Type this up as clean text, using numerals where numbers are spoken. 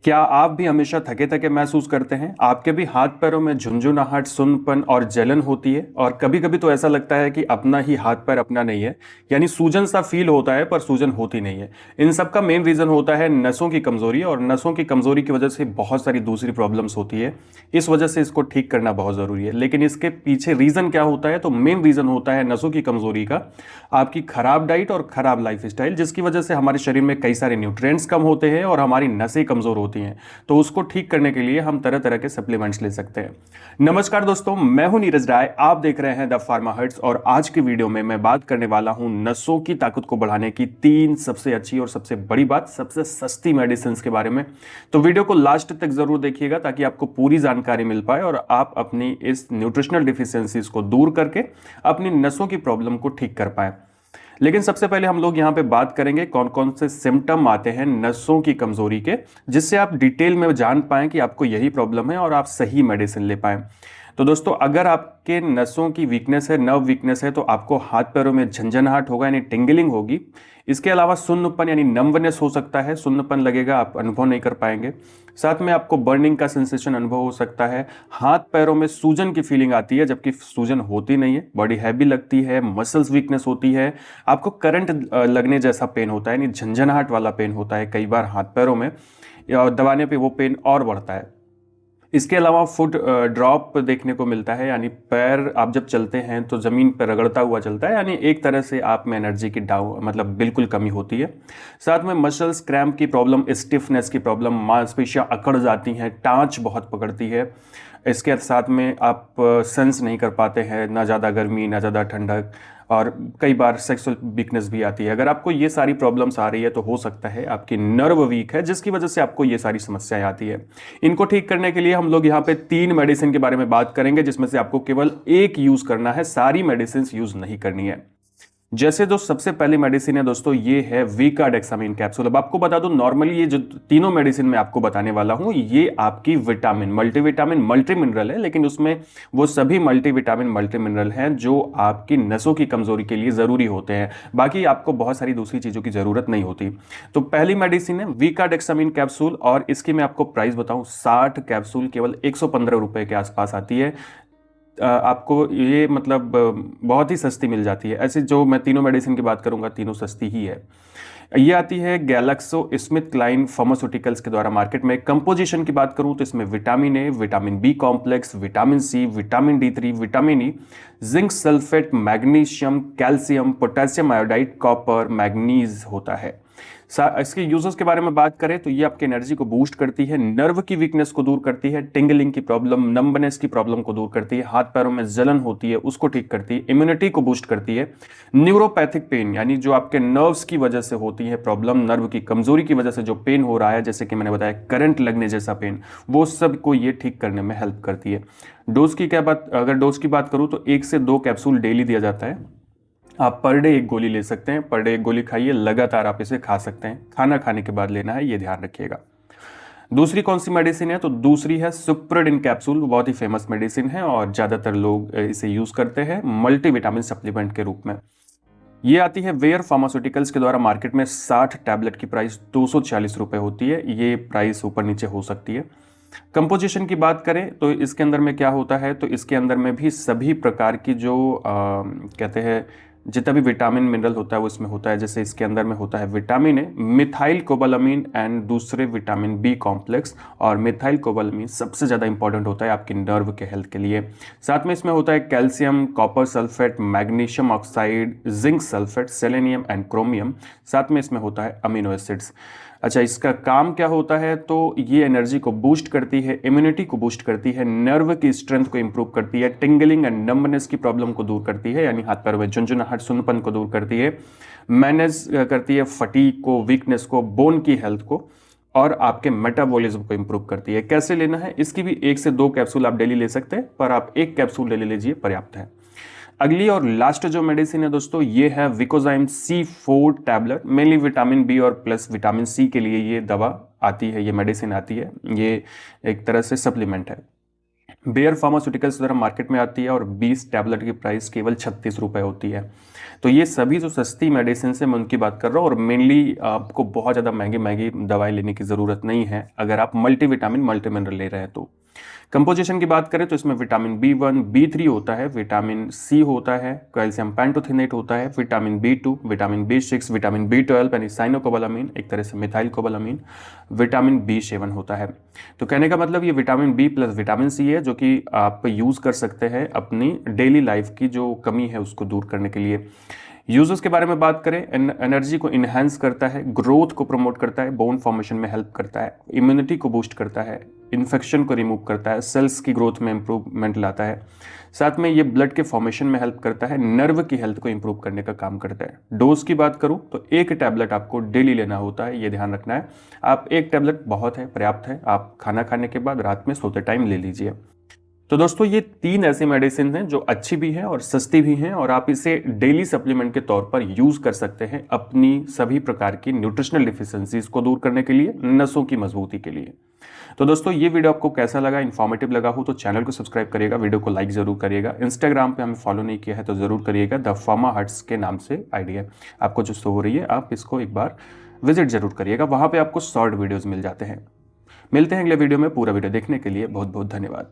क्या आप भी हमेशा थके थके महसूस करते हैं? आपके भी हाथ पैरों में झुंझुनाहट, सुन्नपन और जलन होती है और कभी कभी तो ऐसा लगता है कि अपना ही हाथ पैर अपना नहीं है, यानी सूजन सा फील होता है पर सूजन होती नहीं है। इन सब का मेन रीजन होता है नसों की कमजोरी, और नसों की कमजोरी की वजह से बहुत सारी दूसरी प्रॉब्लम्स होती है। इस वजह से इसको ठीक करना बहुत जरूरी है। लेकिन इसके पीछे रीजन क्या होता है? तो मेन रीजन होता है नसों की कमजोरी का आपकी खराब डाइट और खराब लाइफ स्टाइल, जिसकी वजह से हमारे शरीर में कई सारे न्यूट्रिएंट्स कम होते हैं और हमारी नसें कमजोर होती हैं। तो उसको ठीक करने के लिए हम तरह तरह के सप्लीमेंट्स ले सकते हैं। नमस्कार दोस्तों, मैं हूं नीरज राय, आप देख रहे हैं द फार्मा हर्ट्स, और आज की वीडियो में मैं बात करने वाला हूं नसों की ताकत को बढ़ाने की 3 सबसे अच्छी और सबसे बड़ी बात, सबसे सस्ती मेडिसिन के बारे में। तो वीडियो को लास्ट तक जरूर देखिएगा ताकि आपको पूरी जानकारी मिल पाए और आप अपनी इस न्यूट्रिशनल डिफिशियंसीज को दूर करके अपनी नसों की प्रॉब्लम को ठीक कर पाए। लेकिन सबसे पहले हम लोग यहां पे बात करेंगे कौन कौन से सिम्टम आते हैं नसों की कमजोरी के, जिससे आप डिटेल में जान पाएं कि आपको यही प्रॉब्लम है और आप सही मेडिसिन ले पाएं। तो दोस्तों, अगर आपके नसों की वीकनेस है, नर्व वीकनेस है, तो आपको हाथ पैरों में झंझनाहट होगा यानी टिंगलिंग होगी। इसके अलावा सुन्नपन यानी नम्बनेस हो सकता है, सुन्नपन लगेगा, आप अनुभव नहीं कर पाएंगे। साथ में आपको बर्निंग का सेंसेशन अनुभव हो सकता है। हाथ पैरों में सूजन की फीलिंग आती है जबकि सूजन होती नहीं है, बॉडी हैवी लगती है, मसल्स वीकनेस होती है। आपको करंट लगने जैसा पेन होता है यानी झंझनाहट वाला पेन होता है कई बार हाथ पैरों में, और दबाने पे वो पेन और बढ़ता है। इसके अलावा फुट ड्रॉप देखने को मिलता है, यानी पैर आप जब चलते हैं तो जमीन पर रगड़ता हुआ चलता है, यानी एक तरह से आप में एनर्जी की डाउन मतलब बिल्कुल कमी होती है। साथ में मसल्स क्रैम्प की प्रॉब्लम, स्टिफनेस की प्रॉब्लम, मांसपेशियां अकड़ जाती हैं, टांच बहुत पकड़ती है। इसके साथ में आप सेंस नहीं कर पाते हैं, ना ज़्यादा गर्मी ना ज़्यादा ठंडक, और कई बार सेक्सुअल वीकनेस भी आती है। अगर आपको ये सारी प्रॉब्लम्स आ रही है तो हो सकता है आपकी नर्व वीक है, जिसकी वजह से आपको ये सारी समस्याएं आती है। इनको ठीक करने के लिए हम लोग यहाँ पे 3 मेडिसिन के बारे में बात करेंगे, जिसमें से आपको केवल एक यूज करना है, सारी मेडिसिन यूज नहीं करनी है। जैसे जो सबसे पहली मेडिसिन है दोस्तों, ये है विकाडेक्सामिन कैप्सूल। अब आपको बता दूं, नॉर्मली ये जो तीनों मेडिसिन मैं आपको बताने वाला हूं, ये आपकी विटामिन, मल्टीविटामिन, मल्टी मिनरल है, लेकिन उसमें वो सभी मल्टीविटामिन, मल्टी मिनरल हैं जो आपकी नसों की कमजोरी के लिए जरूरी होते हैं। बाकी आपको बहुत सारी दूसरी चीजों की जरूरत नहीं होती। तो पहली मेडिसिन है विकाडेक्सामिन कैप्सूल, और इसकी मैं आपको प्राइस बताऊं, 60 कैप्सूल केवल 115 रुपए के आसपास आती है। आपको ये मतलब बहुत ही सस्ती मिल जाती है। ऐसे जो मैं तीनों मेडिसिन की बात करूंगा, तीनों सस्ती ही है। ये आती है गैलेक्सो स्मिथ क्लाइन फार्मास्यूटिकल्स के द्वारा मार्केट में। कंपोजिशन की बात करूं तो इसमें vitamin A, vitamin B complex, vitamin C, vitamin D3, vitamin E, zinc sulphate, magnesium, calcium, potassium iodide, copper, manganese होता है। इसके यूजर्स के बारे में बात करें तो ये आपकी एनर्जी को बूस्ट करती है, नर्व की वीकनेस को दूर करती है, टिंगलिंग की प्रॉब्लम, नंबनेस की प्रॉब्लम को दूर करती है, हाथ पैरों में जलन होती है उसको ठीक करती है, इम्यूनिटी को बूस्ट करती है, न्यूरोपैथिक पेन यानी जो आपके नर्व्स की वजह से होती है प्रॉब्लम, नर्व की कमजोरी की वजह से जो पेन हो रहा है, जैसे कि मैंने बताया करंट लगने जैसा पेन, वो सब को ये ठीक करने में हेल्प करती है। डोज की क्या बात, अगर डोज की बात करूं तो 1 से 2 कैप्सूल डेली दिया जाता है। आप पर डे 1 गोली ले सकते हैं, पर डे 1 गोली खाइए, लगातार आप इसे खा सकते हैं, खाना खाने के बाद लेना है, ये ध्यान रखिएगा। दूसरी कौन सी मेडिसिन है? तो दूसरी है सुप्रोडिन कैप्सूल। बहुत ही फेमस मेडिसिन है और ज्यादातर लोग इसे यूज करते हैं मल्टीविटामिन सप्लीमेंट के रूप में। ये आती है वेयर फार्मास्यूटिकल्स के द्वारा मार्केट में। 60 टैबलेट की प्राइस 240 रुपए होती है, ये प्राइस ऊपर नीचे हो सकती है। कंपोजिशन की बात करें तो इसके अंदर में क्या होता है, तो इसके अंदर में भी सभी प्रकार की जो कहते हैं जितना भी विटामिन मिनरल होता है वो इसमें होता है। जैसे इसके अंदर में होता है विटामिन ए, मिथाइल कोबालामीन एंड दूसरे विटामिन बी कॉम्प्लेक्स, और मिथाइल कोबालामीन सबसे ज़्यादा इंपॉर्टेंट होता है आपकी नर्व के हेल्थ के लिए। साथ में इसमें होता है calcium, copper sulphate, magnesium oxide, zinc sulphate, selenium and chromium. साथ में इसमें होता है अमीनो एसिड्स। अच्छा, इसका काम क्या होता है? तो ये एनर्जी को बूस्ट करती है, इम्यूनिटी को बूस्ट करती है, नर्व की स्ट्रेंथ को इंप्रूव करती है, टिंगलिंग एंड नंबनेस की प्रॉब्लम को दूर करती है, यानी हाथ पैरों में झुंझुनाहट, सुन्नपन को दूर करती है, मैनेज करती है फटीग को, वीकनेस को, बोन की हेल्थ को, और आपके मेटाबॉलिज्म को इंप्रूव करती है। कैसे लेना है? इसकी भी 1 से 2 कैप्सूल आप डेली ले सकते हैं, पर आप 1 कैप्सूल डेली लीजिए, पर्याप्त है। अगली और लास्ट जो मेडिसिन है दोस्तों, ये है Becozyme C4 tablet. Mainly vitamin B और प्लस विटामिन सी के लिए ये दवा आती है, ये मेडिसिन आती है, ये एक तरह से सप्लीमेंट है। बेयर फार्मास्यूटिकल्स द्वारा मार्केट में आती है और 20 टैबलेट की प्राइस केवल 36 रुपये होती है। तो ये सभी जो सस्ती मेडिसिन है मैं उनकी बात कर रहा हूँ, और मेनली आपको बहुत ज़्यादा महंगी महंगी दवाई लेने की ज़रूरत नहीं है अगर आप मल्टीविटामिन मल्टीमिनरल ले रहे हैं तो। कंपोजिशन की बात करें तो इसमें विटामिन B1, B3 होता है, विटामिन C होता है, कैल्शियम पेंटोथिनेट होता है, vitamin B2, vitamin B6, vitamin B12 यानी साइनोकोबालामीन, एक तरह से मिथाइल कोबालामीन, विटामिन B7 होता है। तो कहने का मतलब ये vitamin B plus vitamin C है जो कि आप यूज़ कर सकते हैं अपनी डेली लाइफ की जो कमी है उसको दूर करने के लिए। यूजर्स के बारे में बात करें, एनर्जी को इन्हांस करता है, ग्रोथ को प्रमोट करता है, बोन फॉर्मेशन में हेल्प करता है, इम्यूनिटी को बूस्ट करता है, इन्फेक्शन को रिमूव करता है, सेल्स की ग्रोथ में इंप्रूवमेंट लाता है, साथ में ये ब्लड के फॉर्मेशन में हेल्प करता है, नर्व की हेल्थ को इंप्रूव करने का काम करता है। डोज की बात करूं तो 1 टैबलेट आपको डेली लेना होता है, ये ध्यान रखना है। आप 1 टैबलेट बहुत है, पर्याप्त है, आप खाना खाने के बाद रात में सोते टाइम ले लीजिए। तो दोस्तों ये 3 ऐसी मेडिसिन हैं जो अच्छी भी हैं और सस्ती भी हैं, और आप इसे डेली सप्लीमेंट के तौर पर यूज कर सकते हैं अपनी सभी प्रकार की न्यूट्रिशनल डिफिशियंसीज को दूर करने के लिए, नसों की मजबूती के लिए। तो दोस्तों ये वीडियो आपको कैसा लगा, इन्फॉर्मेटिव लगा हो तो चैनल को सब्सक्राइब करिएगा, वीडियो को लाइक जरूर करिएगा। इंस्टाग्राम पे हमें फॉलो नहीं किया है तो जरूर करिएगा, द फार्मा हट्स के नाम से आईडी है आपको जो शो हो रही है, आप इसको एक बार विजिट जरूर करिएगा, वहां पे आपको शॉर्ट वीडियोज मिल जाते हैं। मिलते हैं अगले वीडियो में। पूरा वीडियो देखने के लिए बहुत बहुत धन्यवाद।